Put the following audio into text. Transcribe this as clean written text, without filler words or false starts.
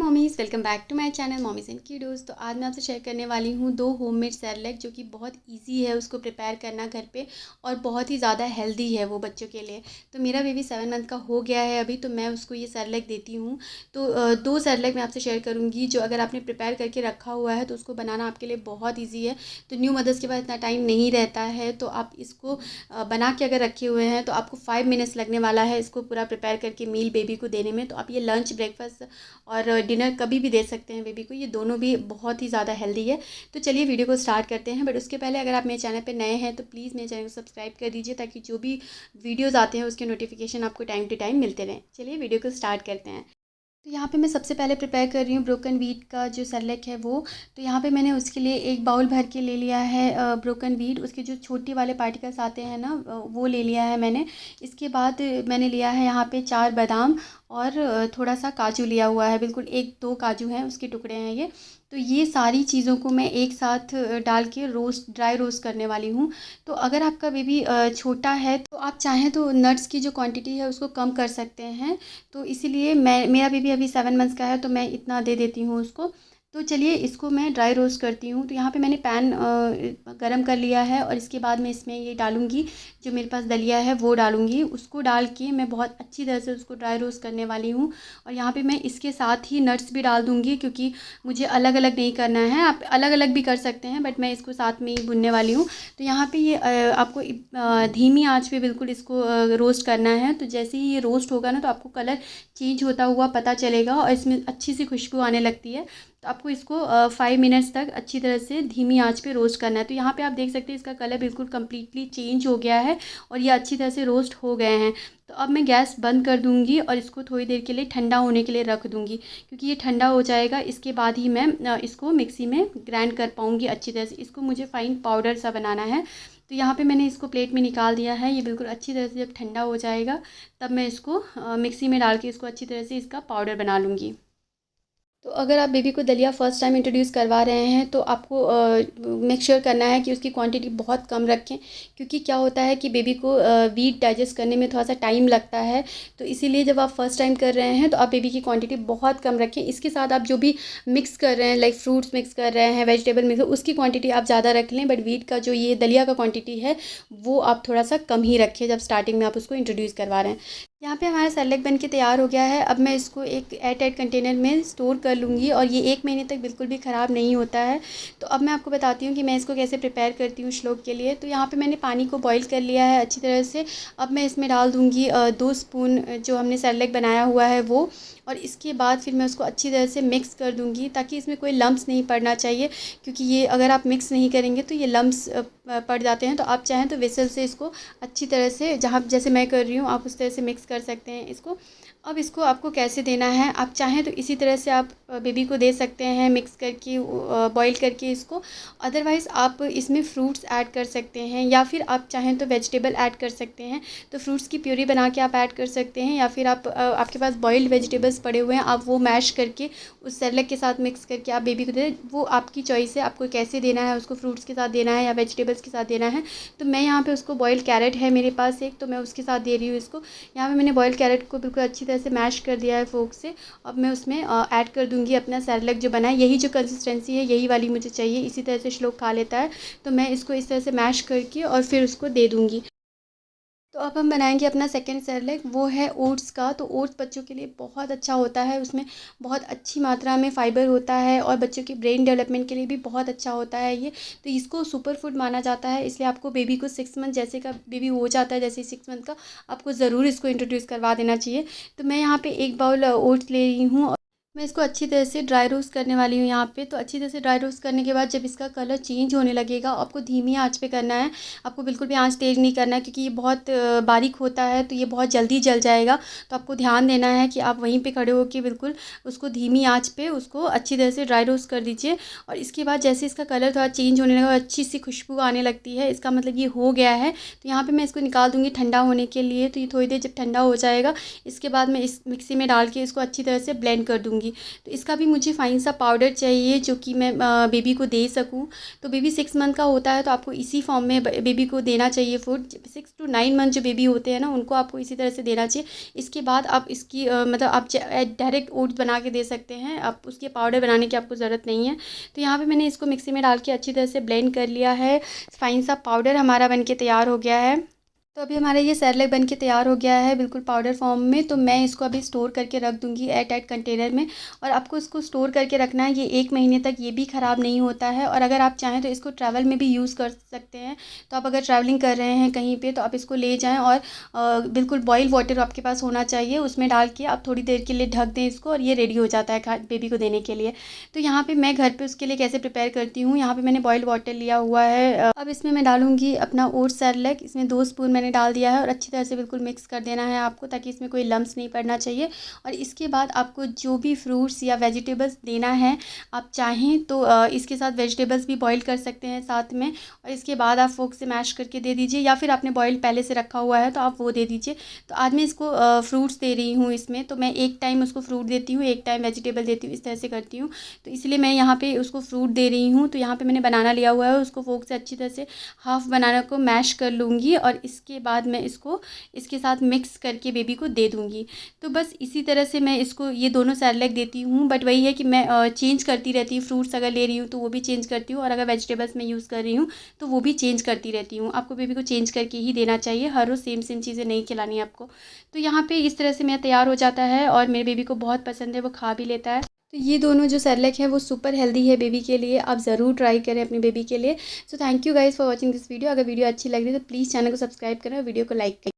Mommies, welcome back to my channel mommies and kiddos. तो आज मैं आपसे शेयर करने वाली हूँ 2 होममेड सेरेलैक जो कि बहुत इजी है उसको प्रिपेयर करना घर पे और बहुत ही ज़्यादा हेल्दी है वो बच्चों के लिए। तो मेरा बेबी 7 मंथ का हो गया है अभी, तो मैं उसको ये सेरेलैक देती हूँ। तो 2 सेरेलैक मैं आपसे शेयर करूँगी जो अगर आपने प्रिपेयर करके रखा हुआ है तो उसको बनाना आपके लिए बहुत ईजी है। तो न्यू मदर्स के पास इतना टाइम नहीं रहता है, तो आप इसको बना के अगर रखे हुए हैं तो आपको 5 मिनट्स लगने वाला है इसको पूरा प्रिपेयर करके मील बेबी को देने में। तो आप ये लंच, ब्रेकफास्ट और डिनर कभी भी दे सकते हैं बेबी को, ये दोनों भी बहुत ही ज़्यादा हेल्दी है। तो चलिए वीडियो को स्टार्ट करते हैं। बट उसके पहले अगर आप मेरे चैनल पे नए हैं तो प्लीज़ मेरे चैनल को सब्सक्राइब कर दीजिए ताकि जो भी वीडियोज़ आते हैं उसके नोटिफिकेशन आपको टाइम टू टाइम मिलते रहें। चलिए वीडियो को स्टार्ट करते हैं। तो यहाँ पे मैं सबसे पहले प्रिपेयर कर रही हूँ ब्रोकन व्हीट का जो सेरेलैक है वो। तो यहाँ पे मैंने उसके लिए एक बाउल भर के ले लिया है ब्रोकन व्हीट। उसके जो छोटी वाले पार्टिकल्स आते हैं ना, वो ले लिया है मैंने। इसके बाद मैंने लिया है यहाँ पे 4 बादाम और थोड़ा सा काजू लिया हुआ है, बिल्कुल 1-2 काजू हैं, उसके टुकड़े हैं ये। तो ये सारी चीज़ों को मैं एक साथ डाल के ड्राई रोस्ट करने वाली हूँ। तो अगर आपका बेबी छोटा है तो आप चाहें तो नट्स की जो क्वांटिटी है उसको कम कर सकते हैं। तो इसीलिए मेरा बेबी अभी 7 मंथ्स का है तो मैं इतना दे देती हूँ उसको। तो चलिए इसको मैं ड्राई रोस्ट करती हूँ। तो यहाँ पे मैंने पैन गरम कर लिया है और इसके बाद मैं इसमें ये डालूँगी, जो मेरे पास दलिया है वो डालूँगी। उसको डाल के मैं बहुत अच्छी तरह से उसको ड्राई रोस्ट करने वाली हूँ। और यहाँ पे मैं इसके साथ ही नट्स भी डाल दूँगी, क्योंकि मुझे अलग अलग नहीं करना है। आप अलग अलग भी कर सकते हैं, बट मैं इसको साथ में ही भुनने वाली हूँ। तो यहाँ पे ये आपको धीमी आंच पे बिल्कुल इसको रोस्ट करना है। तो जैसे ही ये रोस्ट होगा ना तो आपको कलर चेंज होता हुआ पता चलेगा और इसमें अच्छी सी खुशबू आने लगती है। तो आपको इसको 5 मिनट्स तक अच्छी तरह से धीमी आंच पे रोस्ट करना है। तो यहाँ पे आप देख सकते हैं इसका कलर बिल्कुल कम्प्लीटली चेंज हो गया है और ये अच्छी तरह से रोस्ट हो गए हैं। तो अब मैं गैस बंद कर दूँगी और इसको थोड़ी देर के लिए ठंडा होने के लिए रख दूँगी, क्योंकि ये ठंडा हो जाएगा इसके बाद ही मैं इसको मिक्सी में ग्राइंड कर पाऊँगी अच्छी तरह से। इसको मुझे फ़ाइन पाउडर सा बनाना है। तो यहाँ पे मैंने इसको प्लेट में निकाल दिया है। ये बिल्कुल अच्छी तरह से जब ठंडा हो जाएगा तब मैं इसको मिक्सी में डाल के इसको अच्छी तरह से इसका पाउडर बना लूँगी। तो अगर आप बेबी को दलिया फ़र्स्ट टाइम इंट्रोड्यूस करवा रहे हैं तो आपको मेक श्योर करना है कि उसकी क्वांटिटी बहुत कम रखें, क्योंकि क्या होता है कि बेबी को व्हीट डाइजेस्ट करने में थोड़ा सा टाइम लगता है। तो इसीलिए जब आप फ़र्स्ट टाइम कर रहे हैं तो आप बेबी की क्वांटिटी बहुत कम रखें। इसके साथ आप जो भी मिक्स कर रहे हैं, लाइक फ्रूट्स मिक्स कर रहे हैं, वेजिटेबल मिक्स, उसकी क्वान्टिटी आप ज़्यादा रख लें। बट व्हीट का जो ये दलिया का क्वान्टिटी है वो आप थोड़ा सा कम ही रखें जब स्टार्टिंग में आप उसको इंट्रोड्यूस करवा रहे हैं। यहाँ पे हमारा सेरेलैक बन के तैयार हो गया है। अब मैं इसको एक एयर टाइट कंटेनर में स्टोर कर लूँगी और ये 1 महीने तक बिल्कुल भी ख़राब नहीं होता है। तो अब मैं आपको बताती हूँ कि मैं इसको कैसे प्रिपेयर करती हूँ श्लोक के लिए। तो यहाँ पे मैंने पानी को बॉईल कर लिया है अच्छी तरह से। अब मैं इसमें डाल दूँगी 2 स्पून जो हमने सेरेलैक बनाया हुआ है वो। और इसके बाद फिर मैं उसको अच्छी तरह से मिक्स कर दूँगी, ताकि इसमें कोई लम्प्स नहीं पड़ना चाहिए, क्योंकि ये अगर आप मिक्स नहीं करेंगे तो ये लम्प्स पड़ जाते हैं। तो आप चाहें तो व्हिसल से इसको अच्छी तरह से, जहाँ जैसे मैं कर रही हूँ आप उस तरह से मिक्स कर सकते हैं इसको। अब इसको आपको कैसे देना है, आप चाहें तो इसी तरह से आप बेबी को दे सकते हैं मिक्स करके, बॉईल करके इसको। अदरवाइज़ आप इसमें फ्रूट्स ऐड कर सकते हैं, या फिर आप चाहें तो वेजिटेबल ऐड कर सकते हैं। तो फ्रूट्स की प्यूरी बना के आप ऐड कर सकते हैं, या फिर आप आपके पास बॉइल्ड वेजिटेबल्स पड़े हुए हैं, आप वो मैश करके उस सेरेलैक के साथ मिक्स करके आप बेबी को दे। वो आपकी चॉइस है, आपको कैसे देना है, उसको फ्रूट्स के साथ देना है या वेजिटेबल्स के साथ देना है। तो मैं यहाँ पे उसको बॉइल्ड कैरेट है मेरे पास एक, तो मैं उसके साथ दे रही हूँ इसको। यहाँ पे मैंने बॉइल्ड कैरेट को बिल्कुल अच्छी तरह से मैश कर दिया है फोर्क से। अब मैं उसमें ऐड कर दूँगी अपना सेरेलैक जो बना है। यही जो कंसिस्टेंसी है यही वाली मुझे चाहिए, इसी तरह से श्लोक खा लेता है। तो मैं इसको इस तरह से मैश करके और फिर उसको दे दूँगी। तो अब हम बनाएंगे अपना सेकंड सेरेलैक, वो है ओट्स का। तो ओट्स बच्चों के लिए बहुत अच्छा होता है, उसमें बहुत अच्छी मात्रा में फ़ाइबर होता है और बच्चों के ब्रेन डेवलपमेंट के लिए भी बहुत अच्छा होता है ये। तो इसको सुपर फूड माना जाता है, इसलिए आपको बेबी को 6 मंथ जैसे का बेबी हो जाता है, जैसे 6 मंथ का, आपको ज़रूर इसको इंट्रोड्यूस करवा देना चाहिए। तो मैं यहाँ पर 1 बाउल ओट्स ले रही हूँ। मैं इसको अच्छी तरह से ड्राई रोस्ट करने वाली हूँ यहाँ पे। तो अच्छी तरह से ड्राई रोस्ट करने के बाद जब इसका कलर चेंज होने लगेगा, आपको धीमी आंच पे करना है। आपको बिल्कुल भी आंच तेज़ नहीं करना है, क्योंकि ये बहुत बारीक होता है तो ये बहुत जल्दी जल जाएगा। तो आपको ध्यान देना है कि आप वहीं पे खड़े होकर बिल्कुल उसको धीमी आंच पे उसको अच्छी तरह से ड्राई रोस्ट कर दीजिए। और इसके बाद जैसे इसका कलर थोड़ा चेंज होने लगा और अच्छी सी खुशबू आने लगती है, इसका मतलब ये हो गया है। तो यहाँ पर मैं इसको निकाल दूँगी ठंडा होने के लिए। तो ये थोड़ी देर जब ठंडा हो जाएगा, इसके बाद मैं इस मिक्सी में डाल के इसको अच्छी तरह से ब्लेंड कर दूँगी। दूँगी। तो इसका भी मुझे फाइन सा पाउडर चाहिए जो कि मैं बेबी को दे सकूँ। तो बेबी 6 मंथ का होता है तो आपको इसी फॉर्म में बेबी को देना चाहिए फूड। 6 to 9 मंथ जो बेबी होते हैं ना, उनको आपको इसी तरह से देना चाहिए। इसके बाद आप इसकी मतलब आप डायरेक्ट ओट्स बना के दे सकते हैं, आप उसके पाउडर बनाने की आपको ज़रूरत नहीं है। तो यहाँ पे मैंने इसको मिक्सी में डाल के अच्छी तरह से ब्लेंड कर लिया है। फाइन सा पाउडर हमारा बन के तैयार हो गया है। तो अभी हमारा ये सेरेलैक बन के तैयार हो गया है बिल्कुल पाउडर फॉर्म में। तो मैं इसको अभी स्टोर करके रख दूँगी एयर टाइट कंटेनर में। और आपको इसको स्टोर करके रखना है, ये 1 महीने तक ये भी ख़राब नहीं होता है। और अगर आप चाहें तो इसको ट्रैवल में भी यूज़ कर सकते हैं। तो आप अगर ट्रैवलिंग कर रहे हैं कहीं पे तो आप इसको ले जाएँ और बिल्कुल बॉयल वाटर आपके पास होना चाहिए, उसमें डाल के आप थोड़ी देर के लिए ढक दें इसको और ये रेडी हो जाता है बेबी को देने के लिए। तो यहाँ पर मैं घर पर उसके लिए कैसे प्रिपेयर करती हूँ, यहाँ पर मैंने बॉइल्ड वाटर लिया हुआ है। अब इसमें मैं डालूँगी अपना ओट्स सेरेलैक, इसमें 2 स्पून मैंने डाल दिया है और अच्छी तरह से बिल्कुल मिक्स कर देना है आपको, ताकि इसमें कोई लम्स नहीं पड़ना चाहिए। और इसके बाद आपको जो भी फ्रूट्स या वेजिटेबल्स देना है, आप चाहें तो इसके साथ वेजिटेबल्स भी बॉईल कर सकते हैं साथ में, और इसके बाद आप फोक से मैश करके दे दीजिए, या फिर आपने बॉईल पहले से रखा हुआ है तो आप वो दे दीजिए। तो आज मैं इसको फ्रूट्स दे रही हूँ इसमें, तो मैं एक टाइम उसको फ्रूट देती हूँ, एक टाइम वेजिटेबल देती हूँ, इस तरह से करती हूँ। तो इसलिए मैं यहाँ पे उसको फ्रूट दे रही हूँ। तो यहाँ पे मैंने बनाना लिया हुआ है, उसको फोक से अच्छी तरह से हाफ बनाना को मैश कर लूँगी और इसके बाद मैं इसको इसके साथ मिक्स करके बेबी को दे दूँगी। तो बस इसी तरह से मैं इसको ये दोनों सेरेलैक देती हूँ। बट वही है कि मैं चेंज करती रहती हूँ, फ्रूट्स अगर ले रही हूँ तो वो भी चेंज करती हूँ, और अगर वेजिटेबल्स मैं यूज़ कर रही हूँ तो वो भी चेंज करती रहती हूँ। आपको बेबी को चेंज करके ही देना चाहिए, हर रोज़ सेम सेम चीज़ें नहीं खिलानी है आपको। तो यहाँ पे इस तरह से मेरा तैयार हो जाता है और मेरे बेबी को बहुत पसंद है, वो खा भी लेता है। तो ये दोनों जो सेरेलैक है वो सुपर हेल्दी है बेबी के लिए, आप ज़रूर ट्राई करें अपने बेबी के लिए। So thank you guys for watching this video. अगर वीडियो अच्छी लग रही है तो प्लीज़ चैनल को सब्सक्राइब करें और वीडियो को लाइक करें।